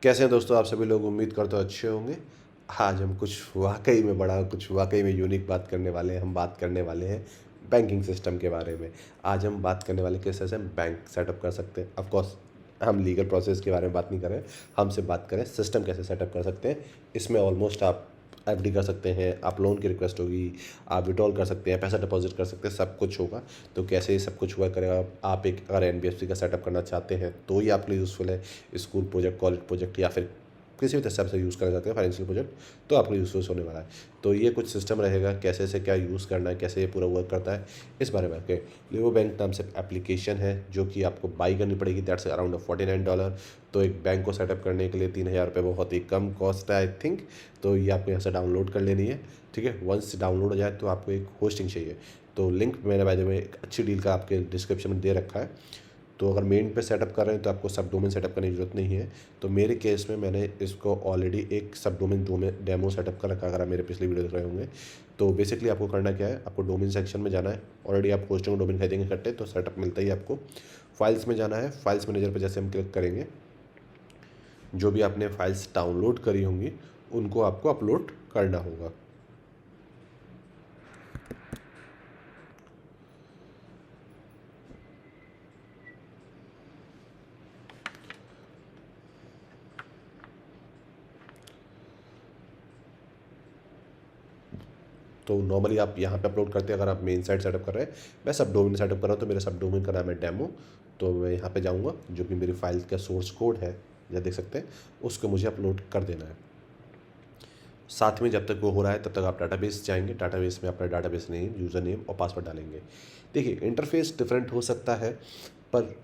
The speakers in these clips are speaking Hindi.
कैसे हैं दोस्तों आप सभी लोग। उम्मीद करते हो अच्छे होंगे। आज हम कुछ वाकई में यूनिक बात करने वाले हैं। हम बात करने वाले हैं बैंकिंग सिस्टम के बारे में। आज हम बात करने वाले किस तरह से हम बैंक सेटअप कर सकते हैं। ऑफ कोर्स हम लीगल प्रोसेस के बारे में बात नहीं कर रहे हैं, हम सिर्फ बात करें सिस्टम कैसे सेटअप कर सकते हैं। इसमें ऑलमोस्ट आप एफडी कर सकते हैं, आप लोन की रिक्वेस्ट होगी, आप विड्रॉल कर सकते हैं, पैसा डिपॉजिट कर सकते हैं, सब कुछ होगा। तो कैसे ये सब कुछ हुआ करेगा। आप एक अगर एनबीएफसी का सेटअप करना चाहते हैं तो ये आपके लिए यूज़फुल है। स्कूल प्रोजेक्ट, कॉलेज प्रोजेक्ट या फिर किसी भी हिसाब से यूज़ करना चाहते हैं फाइनेंशियल प्रोजेक्ट, तो आपको यूज़फुल होने वाला है। तो ये कुछ सिस्टम रहेगा, कैसे से क्या यूज़ करना है, कैसे ये पूरा वर्क करता है, इस बारे में आपके लिवो बैंक नाम से एप्लीकेशन है जो कि आपको बाई करनी पड़ेगी। That's around $49। तो एक बैंक को सेटअप करने के लिए 3000 रुपये बहुत ही कम कॉस्ट है आई थिंक। तो ये आपको यहाँ से डाउनलोड कर लेनी है, ठीक है। वंस डाउनलोड हो जाए तो आपको एक होस्टिंग चाहिए। तो लिंक मैंने बाय द वे एक अच्छी डील का आपके डिस्क्रिप्शन में दे रखा है। तो अगर मेन पे सेटअप कर रहे हैं तो आपको सब डोमेन सेटअप करने की जरूरत नहीं है। तो मेरे केस में मैंने इसको ऑलरेडी एक सब डोमेन डेमो सेटअप कर रखा है। अगर आप मेरे पिछले वीडियो देख रहे होंगे तो बेसिकली आपको करना क्या है, आपको डोमेन सेक्शन में जाना है। ऑलरेडी आप होस्टिंग डोमेन खरीदेंगे इकट्ठे तो सेटअप मिलता ही आपको। फाइल्स में जाना है, फाइल्स मैनेजर पर जैसे हम क्लिक करेंगे जो भी आपने फाइल्स डाउनलोड करी होंगी उनको आपको अपलोड करना होगा। तो नॉर्मली आप यहाँ पे अपलोड करते हैं अगर आप मेन साइट सेटअप कर रहे हैं। मैं सब डोमेन सेटअप कर रहा हूँ तो मेरे सब डोमेन का नाम है डेमो। तो मैं यहाँ पे जाऊँगा, जो भी मेरी फाइल का सोर्स कोड है या देख सकते हैं उसको मुझे अपलोड कर देना है। साथ में जब तक वो हो रहा है तब तक आप डाटाबेस जाएंगे। डाटाबेस में अपना डाटाबेस नेम, यूज़र नेम और पासवर्ड डालेंगे। देखिए इंटरफेस डिफरेंट हो सकता है पर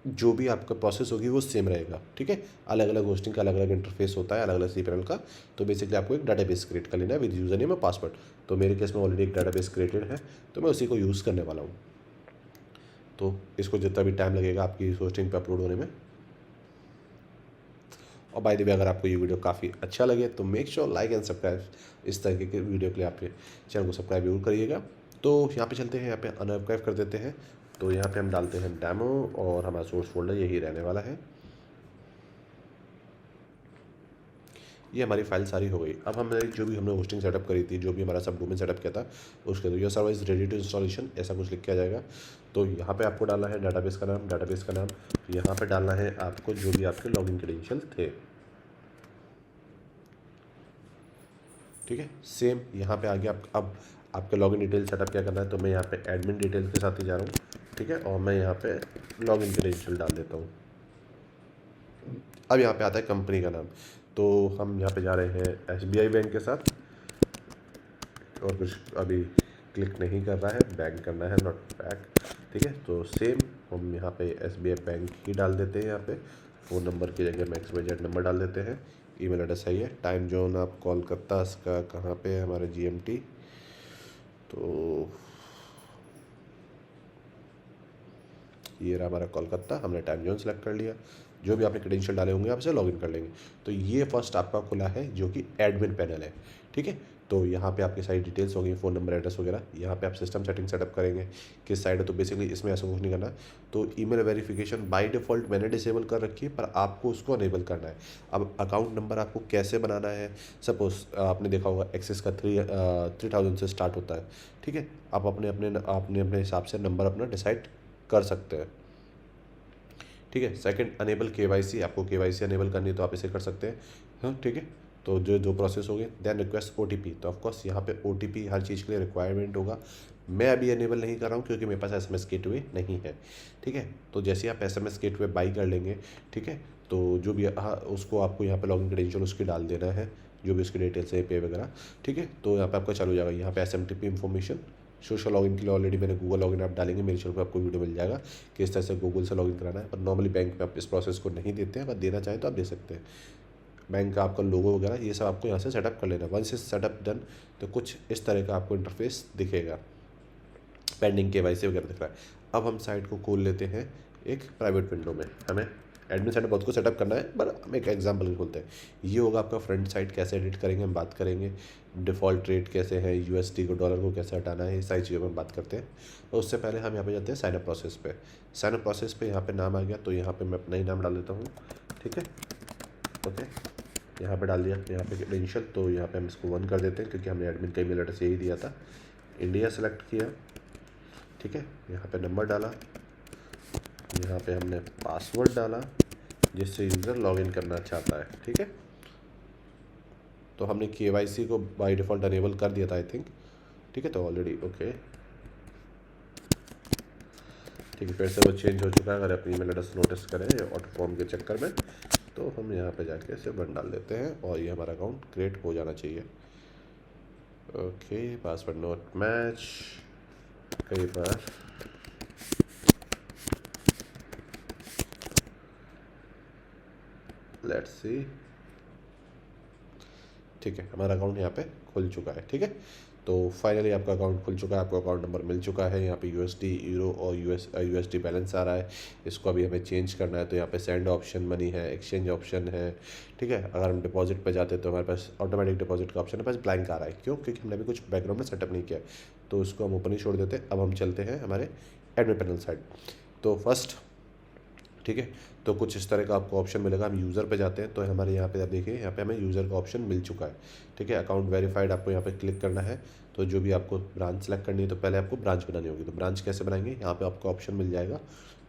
जो भी आपका प्रोसेस होगी वो सेम रहेगा, ठीक है। अलग अलग होस्टिंग का अलग अलग इंटरफेस होता है, अलग अलग सीपीएल का। तो बेसिकली आपको एक डाटाबेस क्रिएट कर लेना है विद यूज़र नेम और पासवर्ड। तो मेरे केस में ऑलरेडी एक डाटाबेस क्रिएटेड है तो मैं उसी को यूज़ करने वाला हूँ। तो इसको जितना भी टाइम लगेगा आपकी होस्टिंग पर अपलोड होने में। और बाय द वे अगर आपको ये वीडियो काफ़ी अच्छा लगे तो make sure like and subscribe. इस तरीके के वीडियो के लिए आपके चैनल को सब्सक्राइब जरूर करिएगा। तो यहाँ पे चलते हैं, यहाँ पे अनसब्सक्राइब कर देते हैं। तो यहाँ पे हम डालते हैं डेमो और हमारा सोर्स फोल्डर यही रहने वाला है। ये हमारी फाइल सारी हो गई। अब हमने जो भी हमने होस्टिंग सेटअप करी थी, जो भी हमारा सब डोमेन सेटअप किया था उसके तो your server is ready to installation ऐसा कुछ लिख के आ जाएगा। तो यहाँ पे आपको डालना है डाटाबेस का नाम, डाटाबेस का नाम। यहाँ पे डालना है आपको जो भी आपके लॉगिन क्रेडेंशियल थे, ठीक है। सेम यहाँ पे आ गया। अब आपके लॉगिन डिटेल सेटअप क्या करना है, तो मैं यहाँ पे एडमिन डिटेल्स के साथ ही जा रहा हूँ, ठीक है। और मैं यहाँ पे लॉगिन क्रेडेंशियल डाल देता हूँ। अब यहाँ पे आता है कंपनी का नाम। तो हम यहाँ पे जा रहे हैं एसबीआई बैंक के साथ। और कुछ अभी क्लिक नहीं कर रहा है, बैंक करना है, नॉट बैक, ठीक है। तो सेम हम यहाँ पे एसबीआई बैंक ही डाल देते हैं। यहाँ पे फ़ोन नंबर की जगह मैक्स बजट नंबर डाल देते हैं। ईमेल एड्रेस सही है। टाइम जोन आप कोलकाता का कहाँ पे है, हमारे जीएमटी। तो ये रहा हमारा कोलकाता, हमने टाइम जोन सेलेक्ट कर लिया। जो भी आपने क्रेडेंशियल डाले होंगे आप इसे लॉगिन कर लेंगे। तो ये फर्स्ट आपका खुला है जो कि एडमिन पैनल है, ठीक है। तो यहाँ पे आपकी सारी डिटेल्स होगी, फ़ोन नंबर, एड्रेस वगैरह। यहाँ पे आप सिस्टम सेटिंग सेटअप करेंगे किस साइड है। तो बेसिकली इसमें ऐसा कुछ नहीं करना। तो ईमेल वेरिफिकेशन बाय डिफ़ॉल्ट मैंने डिसेबल कर रखी है पर आपको उसको अनेबल करना है। अब अकाउंट नंबर आपको कैसे बनाना है, सपोज आपने देखा होगा एक्सेस का 3000 से स्टार्ट होता है, ठीक है। आप अपने अपने हिसाब से नंबर अपना डिसाइड कर सकते हैं, ठीक है। सेकंड अनेबल केवाईसी, आपको केवाईसी अनेबल करनी है तो आप इसे कर सकते हैं, हाँ, ठीक है। तो जो प्रोसेस हो गए। देन रिक्वेस्ट ओटीपी, तो ऑफकोर्स यहाँ पे ओटीपी हर चीज़ के लिए रिक्वायरमेंट होगा। मैं अभी अनेबल नहीं कर रहा हूँ क्योंकि मेरे पास एसएमएस गेटवे नहीं है, ठीक है। तो जैसे आप एसएमएस गेटवे बाई कर लेंगे, ठीक है, तो जो भी उसको आपको यहाँ पे लॉगिन क्रेडेंशियल उसकी डाल देना है, जो भी उसकी डिटेल्स है, पे वगैरह, ठीक है। तो यहाँ पे आपका चालू हो जाएगा। यहाँ पे एसएमटीपी इन्फॉर्मेशन, सोशल लॉगिन के लिए ऑलरेडी मैंने गूगल लॉगिन आप डालेंगे, मेरे चैनल पर आपको वीडियो मिल जाएगा कि इस तरह से गूगल से लॉगिन कराना है। पर नॉर्मली बैंक में आप इस प्रोसेस को नहीं देते हैं, अगर देना चाहें तो आप दे सकते हैं। बैंक का आपका लोगो वगैरह ये सब आपको यहाँ से सेटअप कर लेना। वंस इज सेटअप डन तो कुछ इस तरह का आपको इंटरफेस दिखेगा, पेंडिंग केवाईसी वगैरह दिख रहा है। अब हम साइट को खोल लेते हैं एक प्राइवेट विंडो में। हमें एडमिन साइड बहुत कुछ सेटअप करना है पर हम एक एग्जांपल खोलते हैं। ये होगा आपका फ्रंट साइड, कैसे एडिट करेंगे हम बात करेंगे। डिफ़ॉल्ट रेट कैसे है, यूएसडी को डॉलर को कैसे हटाना है, ये सारी चीज़ों में हम बात करते हैं। तो उससे पहले हम यहाँ पे जाते हैं साइनअप प्रोसेस पे। साइनअप प्रोसेस पे यहाँ पे नाम आ गया तो यहाँ पे मैं अपना ही नाम डाल देता हूँ, ठीक है। ओके, यहाँ पे डाल दिया, यहाँ पे क्रेडेंशियल, तो यहाँ पे हम इसको 1 कर देते हैं क्योंकि हमने एडमिन का ईमेल एड्रेस यही दिया था। इंडिया सेलेक्ट किया, ठीक है, यहाँ पे नंबर डाला, यहाँ पे हमने पासवर्ड डाला जिससे यूज़र लॉगिन करना चाहता है, ठीक है। तो हमने KYC को बाय डिफ़ॉल्ट अनेबल कर दिया था आई थिंक, ठीक है, तो ऑलरेडी ओके, ठीक है, फिर से वो चेंज हो चुका है। अगर अपनी ईमेल एड्रेस नोटिस करें ऑटो फॉर्म के चक्कर में, तो हम यहाँ पे जाके इसे 1 डाल देते हैं और ये हमारा अकाउंट क्रिएट हो जाना चाहिए। ओके, पासवर्ड नोट मैच, कई बार लेट्स सी, ठीक है, हमारा अकाउंट यहाँ पे खुल चुका है, ठीक है। तो फाइनली आपका अकाउंट खुल चुका है, आपको अकाउंट नंबर मिल चुका है, यहाँ पे USD, यूरो और USD बैलेंस आ रहा है। इसको अभी हमें चेंज करना है, तो यहाँ पे सेंड ऑप्शन मनी है, एक्सचेंज ऑप्शन है, ठीक है। अगर हम डिपॉजिट पे जाते हैं तो हमारे पास ऑटोमेटिक डिपॉजिट का ऑप्शन है, बस ब्लैंक आ रहा है, क्यों? क्योंकि हमने अभी कुछ बैकग्राउंड में सेटअप नहीं किया, तो उसको हम ओपन ही छोड़ देते हैं। अब हम चलते हैं हमारे एडमिन पैनल साइड। तो फर्स्ट, ठीक है, तो कुछ इस तरह का आपको ऑप्शन मिलेगा। हम यूज़र पे जाते हैं, तो हमारे यहाँ पे आप देखिए, यहाँ पे हमें यूज़र का ऑप्शन मिल चुका है, ठीक है। अकाउंट वेरीफाइड, आपको यहाँ पे क्लिक करना है। तो जो भी आपको ब्रांच सेलेक्ट करनी है, तो पहले आपको ब्रांच बनानी होगी। तो ब्रांच कैसे बनाएंगे, यहाँ पे आपको ऑप्शन मिल जाएगा।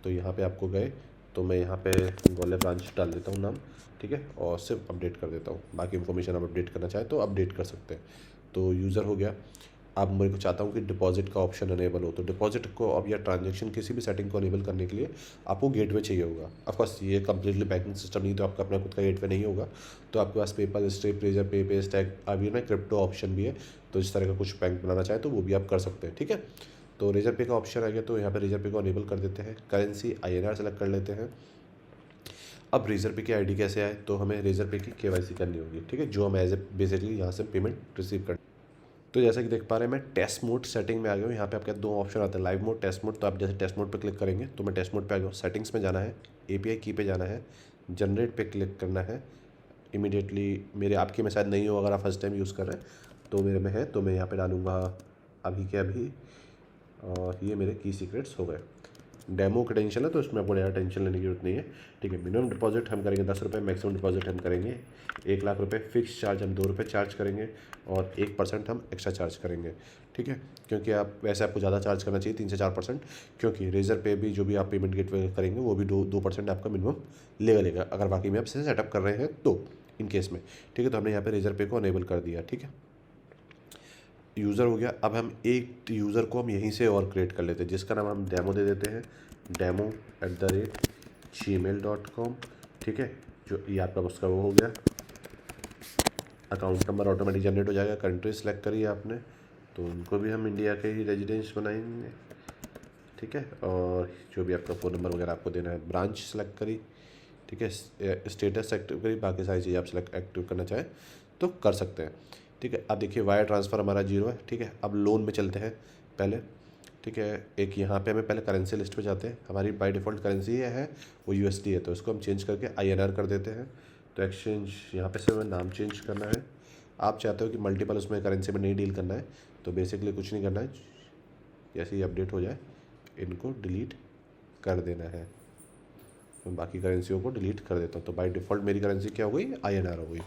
तो यहाँ पे आपको गए, तो मैं यहाँ पे गोले ब्रांच डाल देता हूँ नाम, ठीक है, और सिर्फ अपडेट कर देता हूँ। बाकी इन्फॉर्मेशन आप अपडेट करना चाहें तो अपडेट कर सकते हैं। तो यूज़र हो गया। अब मेरे को चाहता हूँ कि डिपॉजिट का ऑप्शन अनेबल हो, तो डिपॉजिट को अब या ट्रांजैक्शन किसी भी सेटिंग को अनेबल करने के लिए आपको गेटवे चाहिए होगा। ऑफकोर्स ये कम्प्लीटली बैंकिंग सिस्टम नहीं, तो आपका अपना खुद का गेटवे नहीं होगा। तो आपके पास पेपल, स्ट्रिप, रेजर पे, पे स्टैक, अभी ना क्रिप्टो ऑप्शन भी है। तो इस तरह का कुछ बैंक बनाना चाहे तो वो भी आप कर सकते हैं, ठीक है। तो रेजर पे का ऑप्शन आ गया, तो यहाँ पर रेजर पे को अनेबल कर देते हैं। करेंसी INR सेलेक्ट कर लेते हैं। अब रेजर पे की ID कैसे आए, तो हमें रेजर पे की KYC करनी होगी, ठीक है, जो हम एज ए बेसिकली यहाँ से पेमेंट रिसीव कर। तो जैसा कि देख पा रहे हैं, मैं टेस्ट मोड सेटिंग में आ गया हूँ। यहाँ पे आपके 2 ऑप्शन आते हैं, लाइव मोड, टेस्ट मोड। तो आप जैसे टेस्ट मोड पे क्लिक करेंगे, तो मैं टेस्ट मोड पे आ गया हूँ। सेटिंग्स में जाना है, API की पे जाना है, जनरेट पे क्लिक करना है। इमीडिएटली मेरे, आपके में शायद नहीं हो, अगर आप फर्स्ट टाइम यूज़ कर रहे हैं, तो मेरे में है, तो मैं यहाँ पे डालूँगा अभी के अभी, और ये मेरे की सीक्रेट्स हो गए। डेमो क्रेडेंशियल है, तो इसमें आपको ज़्यादा टेंशन लेने की जरूरत नहीं है, ठीक है। मिनिमम डिपॉजिट हम करेंगे 10 रुपये, मैक्सिमम डिपॉजिट हम करेंगे 1 लाख रुपये। फिक्स चार्ज हम 2 रुपये चार्ज करेंगे, और 1% हम एक्स्ट्रा चार्ज करेंगे, ठीक है। क्योंकि आप वैसे आपको ज़्यादा चार्ज करना चाहिए, 3 से 4%, क्योंकि रेजर पे भी जो भी आप पेमेंट गेटवे करेंगे वो भी 2% आपका मिनिमम लेगा, अगर बाकी में आप इसे सेटअप कर रहे हैं तो, इन केस में, ठीक है। तो हमने यहाँ पे रेजर पे को अनेबल कर दिया, ठीक है। यूज़र हो गया। अब हम एक यूज़र को हम यहीं से और क्रिएट कर लेते हैं, जिसका नाम हम डेमो दे देते हैं, demo@gmail.com, ठीक है। जो ये आपका उसका वो हो गया। अकाउंट नंबर ऑटोमेटिक जनरेट हो जाएगा। कंट्री सेलेक्ट करिए आपने, तो उनको भी हम इंडिया के ही रेजिडेंस बनाएंगे, ठीक है। और जो भी आपका फ़ोन नंबर वगैरह आपको देना है, ब्रांच सेलेक्ट करी, ठीक है। स्टेटस एक्टिव करी, बाकी सारी चीज़ें आप सेलेक्ट एक्टिव करना चाहें तो कर सकते हैं, ठीक है। अब देखिए वायर ट्रांसफ़र हमारा 0 है, ठीक है। अब लोन में चलते हैं पहले, ठीक है। एक यहाँ पे हमें पहले करेंसी लिस्ट पे जाते हैं। हमारी बाय डिफ़ॉल्ट करेंसी है वो USD है, तो इसको हम चेंज करके INR कर देते हैं। तो एक्सचेंज यहाँ पे से हमें नाम चेंज करना है। आप चाहते हो कि मल्टीपल उसमें करेंसी में नहीं डील करना है, तो बेसिकली कुछ नहीं करना है, जैसे ही अपडेट हो जाए इनको डिलीट कर देना है। मैं बाकी करेंसियों को डिलीट कर देता हूँ। तो बाय डिफ़ॉल्ट मेरी करेंसी क्या हो गई, INR हो गई,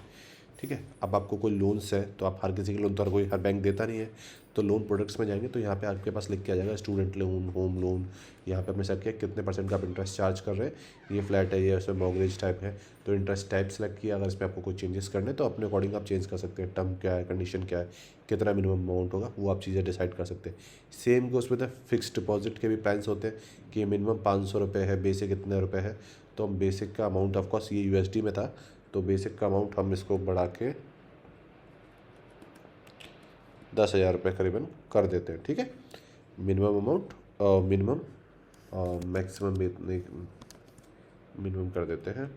ठीक है। अब आपको कोई लोन्स है, तो आप हर किसी के लोन तो हर बैंक देता नहीं है, तो लोन प्रोडक्ट्स में जाएंगे, तो यहाँ पे आपके पास लिख के आ जाएगा स्टूडेंट लोन, होम लोन। यहाँ पे हमने सेलेक्ट किया कितने % का आप इंटरेस्ट चार्ज कर रहे हैं। ये फ्लैट है, ये उसमें मॉर्गेज टाइप है, तो इंटरेस्ट टाइप सेलेक्ट किया। अगर इसमें आपको कोई चेंजेस करने हैं तो अपने अकॉर्डिंग आप चेंज कर सकते हैं। टर्म क्या है, कंडीशन क्या है, कितना मिनिमम अमाउंट होगा, वो आप चीज़ें डिसाइड कर सकते हैं। सेम को उसमें फिक्स डिपॉजिट के भी प्लान्स होते हैं कि मिनिमम 500 रुपये है, बेसिक इतने रुपये है। तो हम बेसिक का अमाउंट, ऑफकोर्स ये USD में था, तो बेसिक का अमाउंट हम इसको बढ़ा के 10,000 रुपये करीबन कर देते हैं, ठीक है। मिनिमम अमाउंट, मिनिमम मैक्सिमम इतने, मिनिमम कर देते हैं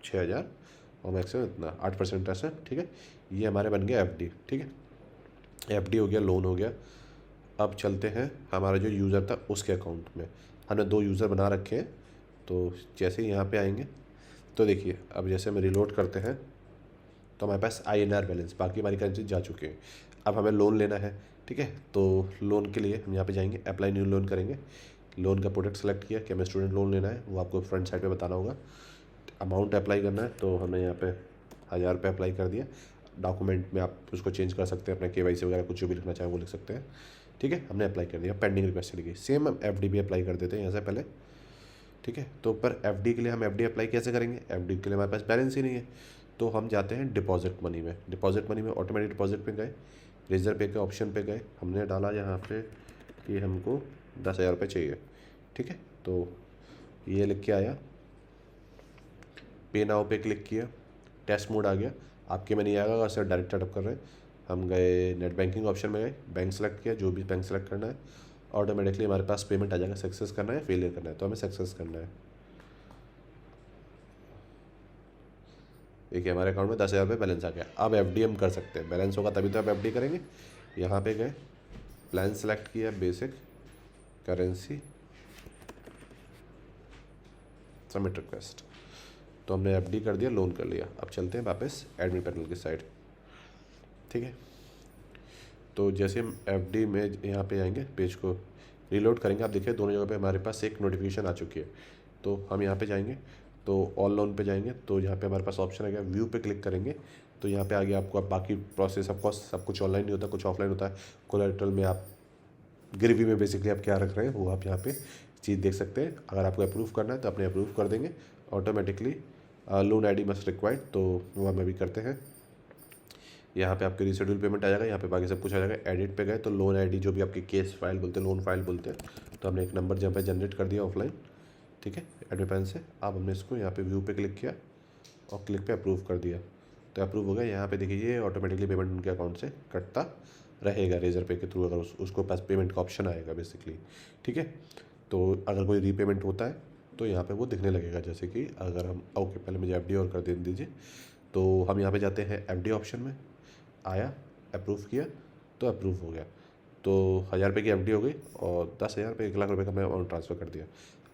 6,000 और मैक्सिमम इतना 8% ऐसा, ठीक है। ये हमारे बन गया FD, ठीक है। FD हो गया, लोन हो गया। अब चलते हैं हमारा जो यूज़र था उसके अकाउंट में। हमने 2 यूज़र बना रखे हैं, तो जैसे ही यहाँ पे आएंगे, तो देखिए अब जैसे हम रिलोड करते हैं, तो हमारे पास INR बैलेंस, बाकी हमारी करेंसी जा चुकी है। अब हमें लोन लेना है, ठीक है। तो लोन के लिए हम यहाँ पे जाएंगे, अप्लाई न्यू लोन करेंगे। लोन का प्रोडक्ट सेलेक्ट किया कि हमें स्टूडेंट लोन लेना है, वो आपको फ्रंट साइड पे बताना होगा। अमाउंट अप्लाई करना है तो हमने यहाँ पे 1000 रुपये अप्लाई कर दिया। डॉक्यूमेंट में आप उसको चेंज कर सकते हैं, अपना KYC वगैरह कुछ जो भी लिखना चाहें वो लिख सकते हैं। ठीक है, हमने अप्लाई कर दिया, पेंडिंग रिक्वेस्ट चली गई। सेम हम FD भी अप्लाई कर देते हैं यहाँ से पहले। ठीक है, तो पर FD के लिए हम FD अप्लाई कैसे करेंगे? FD के लिए हमारे पास बैलेंस ही नहीं है, तो हम जाते हैं डिपॉजिट मनी में। डिपॉजिट मनी में ऑटोमेटिक डिपॉजिट पे गए, रेजर पे के ऑप्शन पे गए, हमने डाला यहाँ पे कि हमको 10,000 रुपये चाहिए। ठीक है, तो ये लिख के आया, पे नाउ पे क्लिक किया, टेस्ट मोड आ गया, आपके में नहीं आएगा अगर सर डायरेक्ट सेटअप कर रहे हैं। हम गए नेट बैंकिंग ऑप्शन में गए, बैंक सेलेक्ट किया, जो भी बैंक सेलेक्ट करना है, ऑटोमेटिकली हमारे पास पेमेंट आ जाएगा। सक्सेस करना है, फेलियर करना है, तो हमें सक्सेस करना है। देखिए हमारे अकाउंट में 10,000 रुपये बैलेंस आ गया। अब FD हम कर सकते हैं, बैलेंस होगा तभी तो आप FD करेंगे। यहाँ पे गए, प्लान सेलेक्ट किया, बेसिक, करेंसी, सबमिट रिक्वेस्ट, तो हमने FD कर दिया, लोन कर लिया। अब चलते हैं वापस एडमिन पैनल की साइड। ठीक है, तो जैसे हम FD में यहाँ पे आएंगे, पेज को रीलोड करेंगे, आप देखिए दोनों जगह पे हमारे पास एक नोटिफिकेशन आ चुकी है। तो हम यहाँ पे जाएंगे, तो ऑल लोन पे जाएंगे, तो यहाँ पे हमारे पास ऑप्शन आ गया, व्यू पे क्लिक करेंगे, तो यहाँ पे आ गया आपको। अब बाकी प्रोसेस ऑफ कोर्स सब कुछ ऑनलाइन नहीं होता, कुछ ऑफलाइन होता है। कोलैटरल में आप गिरवी में बेसिकली आप क्या रख रहे हैं वो आप यहाँ पे चीज़ देख सकते हैं। अगर आपको अप्रूव करना है तो अपने अप्रूव कर देंगे automatically. Loan ID must required, तो वो हम अभी करते हैं। यहाँ पे आपके रिशेड्यूल पेमेंट आ जाएगा, यहाँ पे बाकी सब कुछ आ जाएगा। एडिट पे गए तो लोन ID जो भी आपकी केस फाइल बोलते हैं, लोन फाइल बोलते हैं, तो हमने एक नंबर जहाँ पे जनरेट कर दिया ऑफलाइन। ठीक है, एडमिन पैन से। अब हमने इसको यहाँ पे व्यू पे क्लिक किया और क्लिक पे अप्रूव कर दिया, तो अप्रूव हो गया। यहाँ पे देखिए ये ऑटोमेटिकली पेमेंट उनके अकाउंट से कटता रहेगा रेजर पे के थ्रू, अगर उसको पास पेमेंट का ऑप्शन आएगा बेसिकली। ठीक है, तो अगर कोई रीपेमेंट होता है तो यहाँ पे वो दिखने लगेगा। जैसे कि अगर हम ओके, पहले मुझे FD और कर दे दीजिए, तो हम यहाँ पे जाते हैं FD ऑप्शन में, आया, अप्रूव किया, तो अप्रूव हो गया। तो 1000 रुपये की FD हो गई और 10,000 रुपये, 1 लाख रुपये का मैं अमाउंट ट्रांसफ़र कर दिया।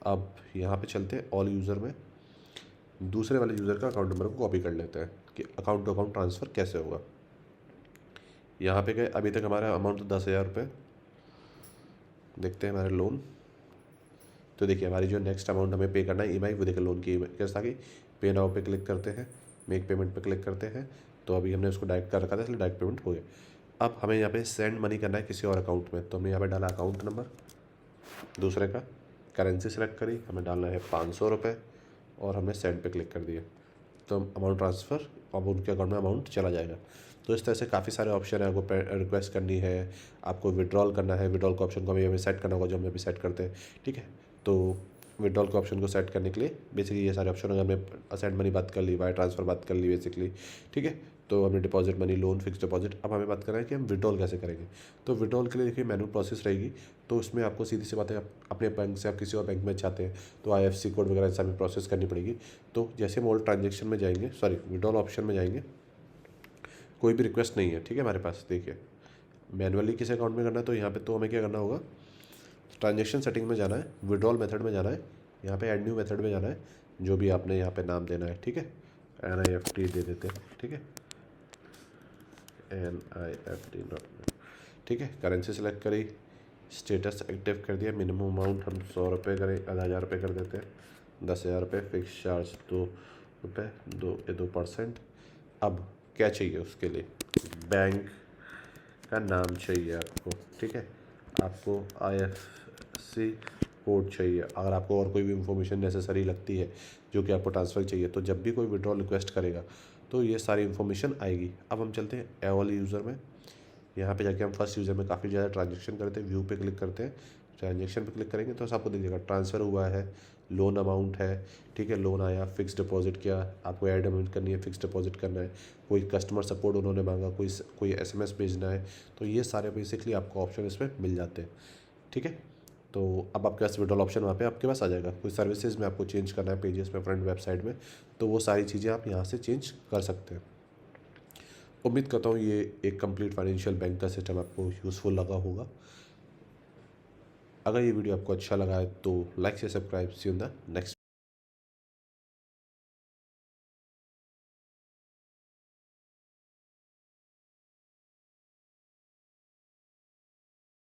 अब यहाँ पे चलते हैं ऑल यूज़र में, दूसरे वाले यूज़र का अकाउंट नंबर को कॉपी कर लेते हैं कि अकाउंट टू अकाउंट ट्रांसफ़र कैसे होगा। यहाँ पे गए, अभी तक हमारा अमाउंट 10,000 रुपये, देखते हैं हमारे लोन। तो देखिए हमारी जो नेक्स्ट अमाउंट हमें पे करना है EMI, वो देखिए लोन की कैसा कि पे नाउ पे क्लिक करते हैं, मेक पेमेंट पे क्लिक करते हैं, तो अभी हमने उसको डायरेक्ट कर रखा था इसलिए डायरेक्ट पेमेंट हो गया। अब हमें यहाँ पे सेंड मनी करना है किसी और अकाउंट में, तो हमने यहाँ पे डाला अकाउंट नंबर दूसरे का, करेंसी सेलेक्ट करी, हमें डालना है 500 रुपये और हमने सेंड पे क्लिक कर दिया, तो अमाउंट ट्रांसफ़र, अब उनके अकाउंट में अमाउंट चला जाएगा। तो इस तरह से काफ़ी सारे ऑप्शन है। आपको रिक्वेस्ट करनी है, आपको विड्रॉल करना है, विड्रॉल का ऑप्शन को हमें सेट करना होगा, जो हम अभी सेट करते हैं। ठीक है, तो विड्रॉल के ऑप्शन को सेट करने के लिए बेसिकली ये सारे ऑप्शन होंगे। हमने सेंड मनी बात कर ली, वायर ट्रांसफ़र बात कर ली बेसिकली। ठीक है, तो हमने deposit money, loan, fix deposit. अब हमें बात करना है कि हम विड्रॉल कैसे करेंगे। तो विड्रॉल के लिए देखिए मैनुअल प्रोसेस रहेगी, तो उसमें आपको सीधी सी बात है, अपने बैंक से आप किसी और बैंक में चाहते हैं तो IFSC कोड वगैरह सब में प्रोसेस करनी पड़ेगी। तो जैसे हम ऑल ट्रांजेक्शन में जाएंगे, सॉरी विड्रॉल ऑप्शन में जाएंगे, कोई भी रिक्वेस्ट नहीं है। ठीक है, हमारे पास देखिए मैनुअली किसी अकाउंट में करना है, तो यहाँ पे तो हमें क्या करना होगा, ट्रांजेक्शन सेटिंग में जाना है, विड्रॉल मेथड में जाना है, यहाँ पे ऐड न्यू मेथड में जाना है, जो भी आपने यहाँ पे नाम देना है। ठीक है, NIFT दे देते हैं। ठीक है, NIFT, ठीक है, करेंसी सेलेक्ट करी, स्टेटस एक्टिव कर दिया, मिनिमम अमाउंट हम 100 रुपये करें, 1000 रुपये कर देते हैं, 10,000 रुपये, फिक्स चार्ज 2 रुपये, 2%। अब क्या चाहिए उसके लिए, बैंक का नाम चाहिए आपको। ठीक है, आपको IFSC कोड चाहिए। अगर आपको और कोई भी इंफॉर्मेशन नेसेसरी लगती है जो कि आपको ट्रांसफ़र चाहिए, तो जब भी कोई विड्रॉल रिक्वेस्ट करेगा तो ये सारी इन्फॉर्मेशन आएगी। अब हम चलते हैं ए वाले यूज़र में, यहाँ पे जाके हम फर्स्ट यूज़र में काफ़ी ज़्यादा ट्रांजेक्शन करते हैं, व्यू पे क्लिक करते हैं, ट्रांजेक्शन पे क्लिक करेंगे तो आपको दिखेगा ट्रांसफ़र हुआ है, लोन अमाउंट है। ठीक है, लोन आया, फिक्स डिपॉजिट किया, आपको ऐड अमाउंट करनी है, फिक्स डिपॉजिट करना है, कोई कस्टमर सपोर्ट उन्होंने मांगा, कोई SMS भेजना है, तो ये सारे बेसिकली आपको ऑप्शन इसमें मिल जाते हैं। ठीक है, तो अब आपके पास विड्रॉल ऑप्शन वहाँ पे आपके पास आ जाएगा। कोई सर्विसेज में आपको चेंज करना है, पेजेस में, फ्रंट वेबसाइट में, तो वो सारी चीज़ें आप यहाँ से चेंज कर सकते हैं। उम्मीद करता हूँ ये एक कंप्लीट फाइनेंशियल बैंक का सिस्टम आपको यूज़फुल लगा होगा। अगर ये वीडियो आपको अच्छा लगा है तो लाइक से subscribe, see in the next